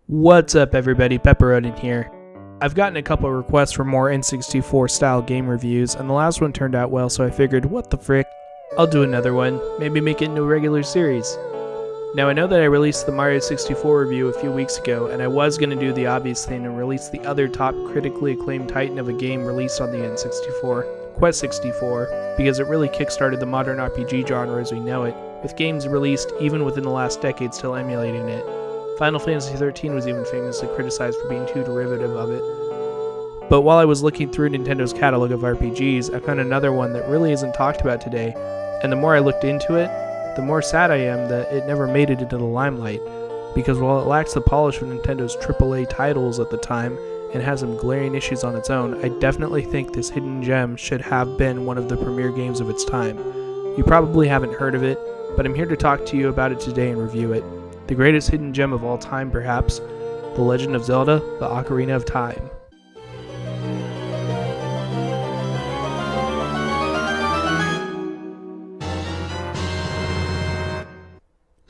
What's up everybody, Pepperonin here. I've gotten a couple requests for more N64 style game reviews, and the last one turned out well, so I figured, what the frick, I'll do another one, maybe make it into a regular series. Now I know that I released the Mario 64 review a few weeks ago, and I was going to do the obvious thing and release the other top critically acclaimed titan of a game released on the N64, Quest 64, because it really kickstarted the modern RPG genre as we know it, with games released even within the last decade still emulating it. Final Fantasy XIII was even famously criticized for being too derivative of it. But while I was looking through Nintendo's catalog of RPGs, I found another one that really isn't talked about today, and the more I looked into it, the more sad I am that it never made it into the limelight, because while it lacks the polish of Nintendo's AAA titles at the time and has some glaring issues on its own, I definitely think this hidden gem should have been one of the premier games of its time. You probably haven't heard of it, but I'm here to talk to you about it today and review it. The greatest hidden gem of all time, perhaps, The Legend of Zelda, the Ocarina of Time.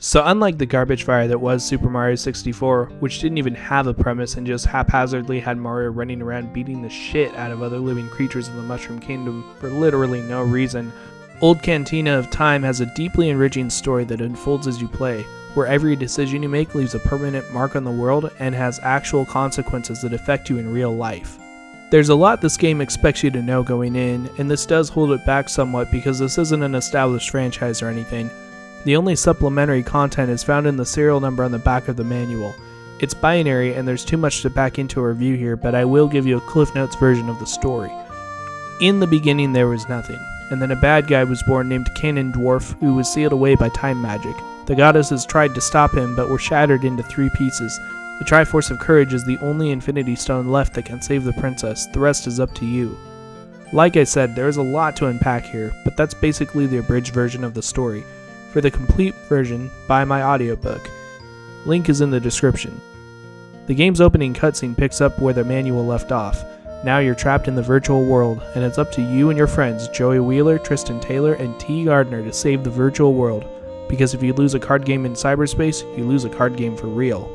So unlike the garbage fire that was Super Mario 64, which didn't even have a premise and just haphazardly had Mario running around beating the shit out of other living creatures in the Mushroom Kingdom for literally no reason, Old Cantina of Time has a deeply enriching story that unfolds as you play, where every decision you make leaves a permanent mark on the world and has actual consequences that affect you in real life. There's a lot this game expects you to know going in, and this does hold it back somewhat because this isn't an established franchise or anything. The only supplementary content is found in the serial number on the back of the manual. It's binary and there's too much to pack into a review here, but I will give you a Cliff Notes version of the story. In the beginning there was nothing, and then a bad guy was born named Cannon Dwarf who was sealed away by time magic. The goddesses tried to stop him but were shattered into 3 pieces. The Triforce of Courage is the only Infinity Stone left that can save the princess, the rest is up to you. Like I said, there is a lot to unpack here, but that's basically the abridged version of the story. For the complete version, buy my audiobook. Link is in the description. The game's opening cutscene picks up where the manual left off. Now you're trapped in the virtual world, and it's up to you and your friends, Joey Wheeler, Tristan Taylor, and T. Gardner to save the virtual world. Because if you lose a card game in cyberspace, you lose a card game for real.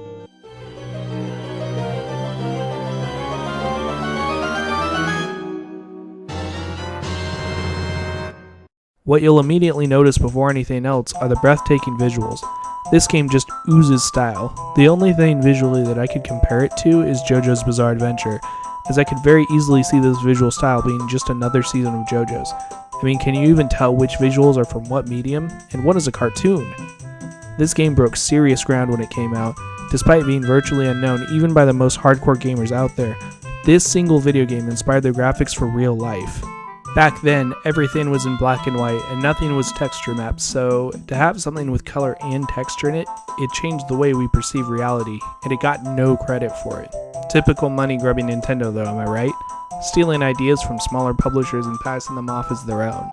What you'll immediately notice before anything else are the breathtaking visuals. This game just oozes style. The only thing visually that I could compare it to is JoJo's Bizarre Adventure, as I could very easily see this visual style being just another season of JoJo's. I mean, can you even tell which visuals are from what medium, and what is a cartoon? This game broke serious ground when it came out. Despite being virtually unknown even by the most hardcore gamers out there, this single video game inspired the graphics for real life. Back then, everything was in black and white and nothing was texture mapped, so to have something with color and texture in it, it changed the way we perceive reality, and it got no credit for it. Typical money-grubbing Nintendo though, am I right? Stealing ideas from smaller publishers and passing them off as their own.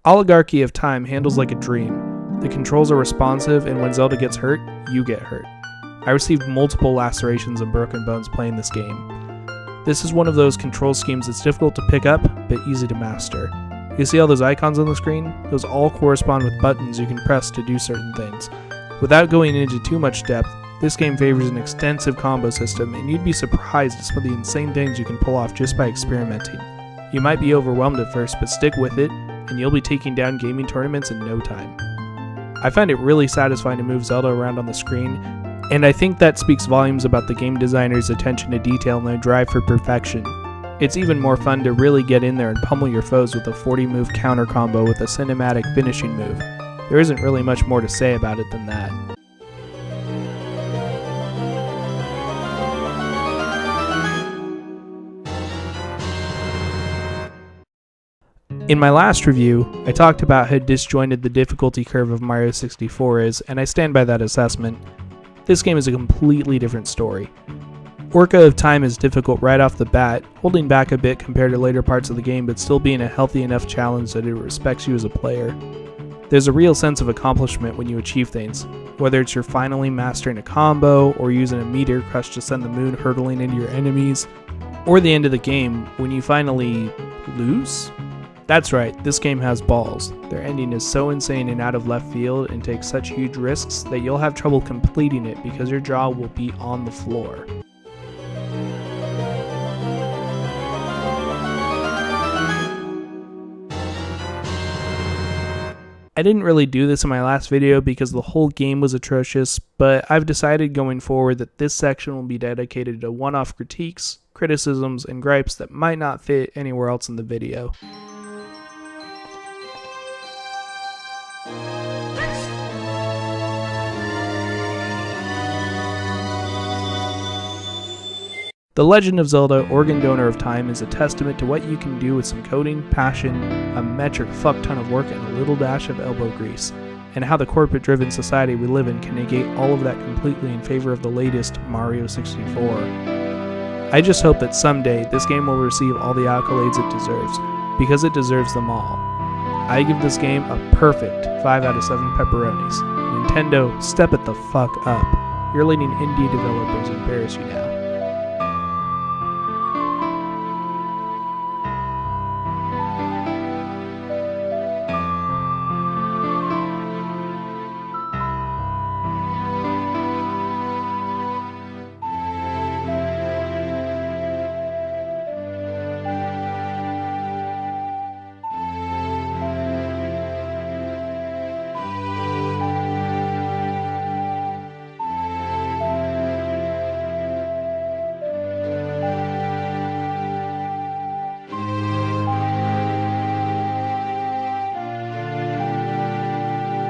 Oligarchy of Time handles like a dream. The controls are responsive, and when Zelda gets hurt, you get hurt. I received multiple lacerations and broken bones playing this game. This is one of those control schemes that's difficult to pick up, but easy to master. You see all those icons on the screen? Those all correspond with buttons you can press to do certain things. Without going into too much depth, this game favors an extensive combo system, and you'd be surprised at some of the insane things you can pull off just by experimenting. You might be overwhelmed at first, but stick with it, and you'll be taking down gaming tournaments in no time. I find it really satisfying to move Zelda around on the screen, and I think that speaks volumes about the game designer's attention to detail and their drive for perfection. It's even more fun to really get in there and pummel your foes with a 40-move counter combo with a cinematic finishing move. There isn't really much more to say about it than that. In my last review, I talked about how disjointed the difficulty curve of Mario 64 is, and I stand by that assessment. This game is a completely different story. Orca of Time is difficult right off the bat, holding back a bit compared to later parts of the game but still being a healthy enough challenge that it respects you as a player. There's a real sense of accomplishment when you achieve things, whether it's you're finally mastering a combo or using a meteor crush to send the moon hurtling into your enemies. Or the end of the game when you finally lose? That's right, this game has balls. Their ending is so insane and out of left field and takes such huge risks that you'll have trouble completing it because your jaw will be on the floor. I didn't really do this in my last video because the whole game was atrocious, but I've decided going forward that this section will be dedicated to one-off critiques, criticisms, and gripes that might not fit anywhere else in the video. The Legend of Zelda Ocarina of Time is a testament to what you can do with some coding, passion, a metric fuck ton of work, and a little dash of elbow grease, and how the corporate-driven society we live in can negate all of that completely in favor of the latest Mario 64. I just hope that someday this game will receive all the accolades it deserves, because it deserves them all. I give this game a perfect 5 out of 7 pepperonis. Nintendo, step it the fuck up. You're letting indie developers embarrass you now.